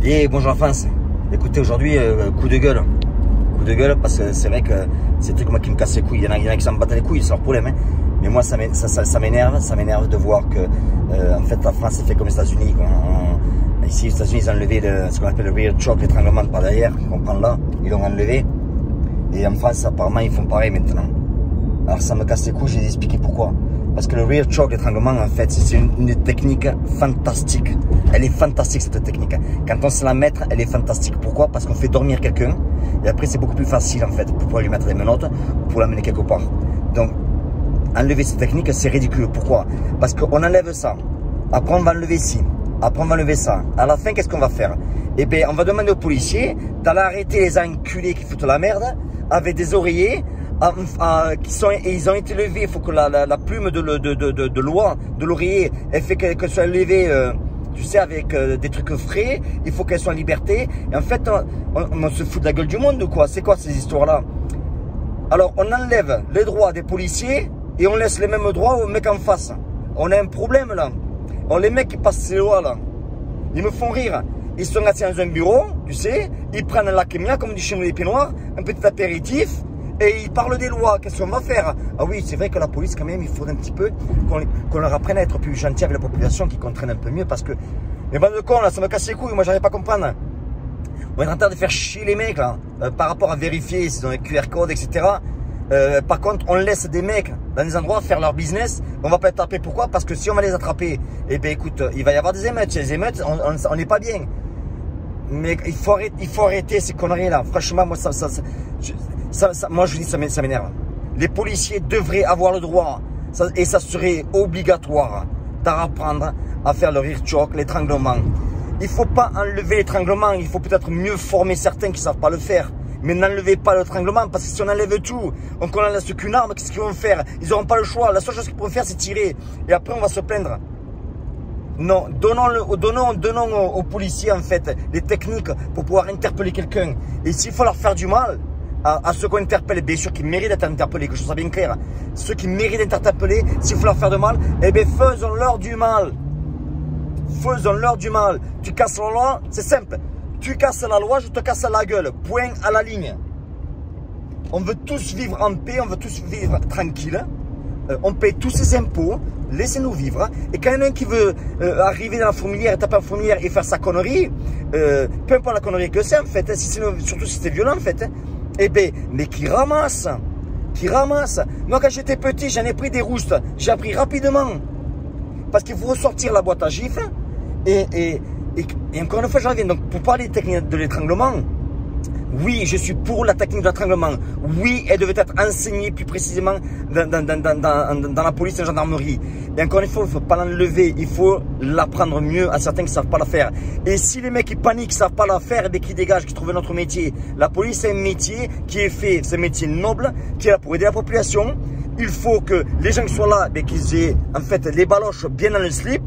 Et bonjour la France. Écoutez, aujourd'hui, coup de gueule. Coup de gueule parce que c'est vrai que c'est des trucs moi, qui me cassent les couilles. Il y en a qui s'en battent les couilles, c'est leur problème. Hein. Mais moi, ça m'énerve de voir que en fait, la France est fait comme les États-Unis. Ici, les États-Unis, ils ont enlevé ce qu'on appelle le rear choke, l'étranglement par derrière, qu'on prend là. Ils l'ont enlevé. Et en France, apparemment, ils font pareil maintenant. Alors, ça me casse les couilles, je vais vous expliquer pourquoi. Parce que le rear choke, l'étranglement, en fait, c'est une technique fantastique. Elle est fantastique, cette technique. Quand on sait la mettre, elle est fantastique. Pourquoi? Parce qu'on fait dormir quelqu'un. Et après, c'est beaucoup plus facile, en fait, pour pouvoir lui mettre des menottes ou pour l'amener quelque part. Donc, enlever cette technique, c'est ridicule. Pourquoi? Parce qu'on enlève ça. Après, on va enlever ci. Après, on va enlever ça. À la fin, qu'est-ce qu'on va faire? Eh bien, on va demander aux policiers d'aller arrêter les enculés qui foutent la merde avec des oreillers. Et ils ont été levés. Il faut que la plume de loi de l'oreiller, elle fait qu'elle soit levée, tu sais, avec des trucs frais. Il faut qu'elle soit en liberté. Et en fait, on se fout de la gueule du monde ou quoi? C'est quoi ces histoires-là? Alors, on enlève les droits des policiers et on laisse les mêmes droits aux mecs en face. On a un problème là. Alors, les mecs qui passent ces lois-là, ils me font rire. Ils sont assis dans un bureau, tu sais, ils prennent la kémia, comme dit chez nous les pieds noirs, un petit apéritif. Et ils parlent des lois, qu'est-ce qu'on va faire? Ah oui, c'est vrai que la police, quand même, il faut un petit peu qu'on leur apprenne à être plus gentil avec la population, qu'ils comprennent un peu mieux, parce que les bandes de cons, là, ça me casse les couilles, moi, j'arrive pas à comprendre. On est en train de faire chier les mecs, là, par rapport à vérifier s'ils ont les QR codes, etc. Par contre, on laisse des mecs dans des endroits faire leur business, on va pas être tapé. Pourquoi? Parce que si on va les attraper, eh bien, écoute, il va y avoir des émeutes. Les émeutes, on n'est pas bien. Mais il faut arrêter ces conneries-là. Franchement, moi, moi, je dis, ça m'énerve. Les policiers devraient avoir le droit, et ça serait obligatoire, d'apprendre à faire le rear choke, l'étranglement. Il ne faut pas enlever l'étranglement, il faut peut-être mieux former certains qui ne savent pas le faire. Mais n'enlevez pas l'étranglement, parce que si on enlève tout, on ne laisse qu'une arme, qu'est-ce qu'ils vont faire? Ils n'auront pas le choix. La seule chose qu'ils pourront faire, c'est tirer. Et après, on va se plaindre. Non, donnons aux policiers, en fait, les techniques pour pouvoir interpeller quelqu'un. Et s'il faut leur faire du mal à ceux qu'on interpelle, bien sûr, qui méritent d'être interpellés, que je sois bien clair. Ceux qui méritent d'être interpellés, s'il faut leur faire du mal, eh bien, faisons-leur du mal. Faisons-leur du mal. Tu casses la loi, c'est simple. Tu casses la loi, je te casse la gueule. Point à la ligne. On veut tous vivre en paix, on veut tous vivre tranquille. On paye tous ses impôts, laissez-nous vivre. Et quand il y en a un qui veut arriver dans la fourmilière, taper la fourmilière et faire sa connerie, peu importe la connerie que c'est en fait, surtout si c'est violent en fait, eh bien, mais qui ramasse. Moi quand j'étais petit, j'en ai pris des roustes, j'ai appris rapidement. Parce qu'il faut ressortir la boîte à gifles. Et encore une fois, j'en reviens. Donc, pour parler des techniques de l'étranglement, oui, je suis pour la technique de l'étranglement. Oui, elle devait être enseignée plus précisément dans la police et la gendarmerie. Et encore une fois, il ne faut pas l'enlever. Il faut l'apprendre mieux à certains qui ne savent pas la faire. Et si les mecs qui paniquent, qui ne savent pas la faire, et qui dégagent, qui trouvent un autre métier. La police, c'est un métier qui est fait, c'est un métier noble, qui est là pour aider la population. Il faut que les gens qui soient là, qu'ils aient en fait les baloches bien dans le slip.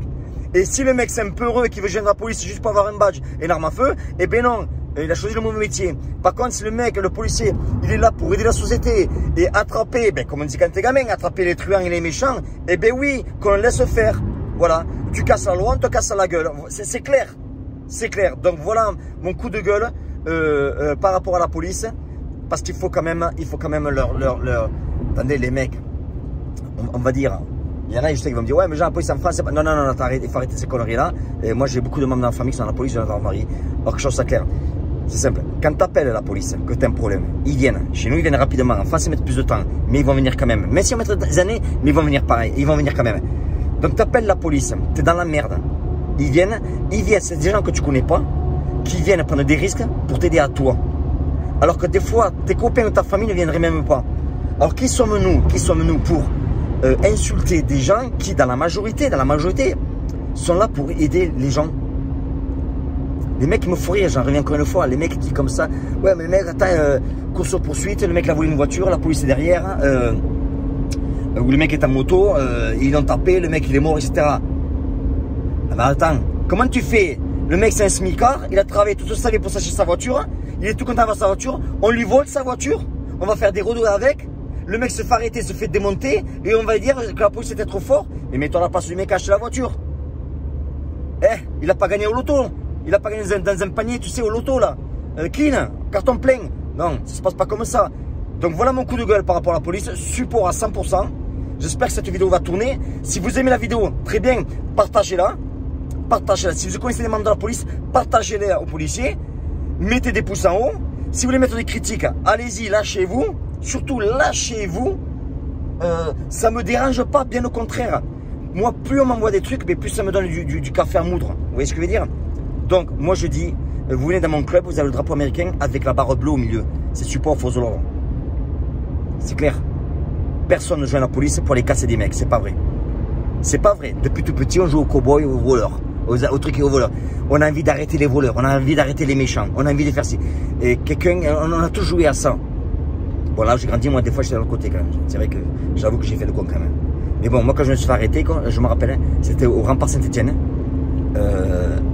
Et si le mec c'est un peu heureux et qu'il veut joindre la police juste pour avoir un badge et une arme à feu, eh bien non, il a choisi le mauvais métier. Par contre, si le mec, le policier, il est là pour aider la société et attraper, comme on dit quand t'es gamin, attraper les truands et les méchants, eh bien oui, qu'on le laisse faire. Voilà, tu casses la loi, on te casse la gueule. C'est clair, c'est clair. Donc voilà mon coup de gueule par rapport à la police, parce qu'il faut quand même leur... Attendez les mecs, on va dire... Il y en a, je sais, qui vont me dire, ouais, mais genre, la police en France, non, il faut arrêter ces conneries-là. Et moi, j'ai beaucoup de membres dans la famille qui sont dans la police, dans la gendarmerie. Alors, quelque chose, c'est clair. C'est simple. Quand tu appelles la police, que tu as un problème, ils viennent. Chez nous, ils viennent rapidement. En France, ils mettent plus de temps. Mais ils vont venir quand même. Même si on met des années, mais ils vont venir pareil. Ils vont venir quand même. Donc, tu appelles la police. Tu es dans la merde. Ils viennent. C'est des gens que tu connais pas, qui viennent prendre des risques pour t'aider à toi. Alors que des fois, tes copains ou ta famille ne viendraient même pas. Alors, qui sommes-nous pour insulter des gens qui, dans la majorité, sont là pour aider les gens. Les mecs qui me font rire, j'en reviens encore une fois, les mecs qui comme ça, ouais mais le mec, attends, course-poursuite, le mec il a volé une voiture, la police est derrière, ou le mec est en moto, ils l'ont tapé, le mec il est mort, etc. Ah ben attends, comment tu fais? Le mec c'est un smicard, il a travaillé toute sa vie pour s'acheter sa voiture, il est tout content d'avoir sa voiture, on lui vole sa voiture, on va faire des rodos avec. Le mec se fait arrêter, se fait démonter, et on va dire que la police était trop fort. Mais mets-toi à la place du mec qui a acheté la voiture. Il n'a pas gagné au loto. Il a pas gagné dans un panier, tu sais, au loto là. Clean, carton plein. Non, ça se passe pas comme ça. Donc voilà mon coup de gueule par rapport à la police. Support à 100%. J'espère que cette vidéo va tourner. Si vous aimez la vidéo, très bien, partagez-la. Partagez-la. Si vous connaissez les membres de la police, partagez-la aux policiers. Mettez des pouces en haut. Si vous voulez mettre des critiques, allez-y, lâchez-vous. Surtout, lâchez-vous. Ça me dérange pas, bien au contraire. Moi, plus on m'envoie des trucs, mais plus ça me donne du café à moudre. Vous voyez ce que je veux dire? Donc, moi je dis, vous venez dans mon club, vous avez le drapeau américain avec la barre bleue au milieu. C'est support aux forces de l'ordre. C'est clair. Personne ne joue à la police pour aller casser des mecs, c'est pas vrai. C'est pas vrai. Depuis tout petit, on joue aux cow-boys, aux voleurs, aux trucs et aux voleurs. On a envie d'arrêter les voleurs, on a envie d'arrêter les méchants, on a envie de faire ci. Et quelqu'un, on a tous joué à ça. Bon là, j'ai grandi, moi des fois j'étais de l'autre côté quand même. C'est vrai que j'avoue que j'ai fait le con quand même. Mais bon, moi quand je me suis fait arrêter, je me rappelle, hein, c'était au rempart Saint-Etienne.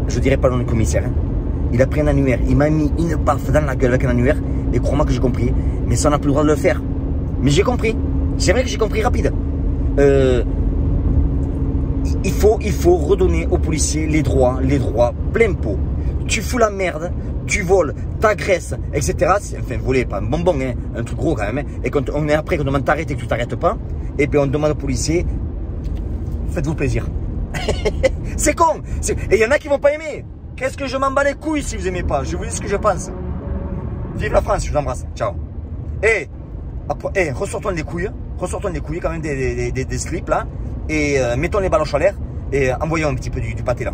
Je dirais pas le nom du commissaire. Hein. Il a pris un annuaire, il m'a mis une baffe dans la gueule avec un annuaire. Et crois-moi que j'ai compris. Mais ça, on n'a plus le droit de le faire. Mais j'ai compris. C'est vrai que j'ai compris rapide. Il faut redonner aux policiers les droits plein pot. Tu fous la merde, tu voles, t'agresses, etc. Enfin, voler, pas un bonbon, hein, un truc gros quand même. Hein. Et quand on est après, qu'on demande d'arrêter et que tu t'arrêtes pas, et puis on demande aux policiers, faites-vous plaisir. C'est con. Et il y en a qui vont pas aimer. Qu'est-ce que je m'en bats les couilles si vous aimez pas? Je vous dis ce que je pense. Vive la France, je vous embrasse. Ciao. Et ressortons les couilles. Ressortons les couilles quand même des slips là. Et mettons les baloches à l'air. Et envoyons un petit peu du pâté là.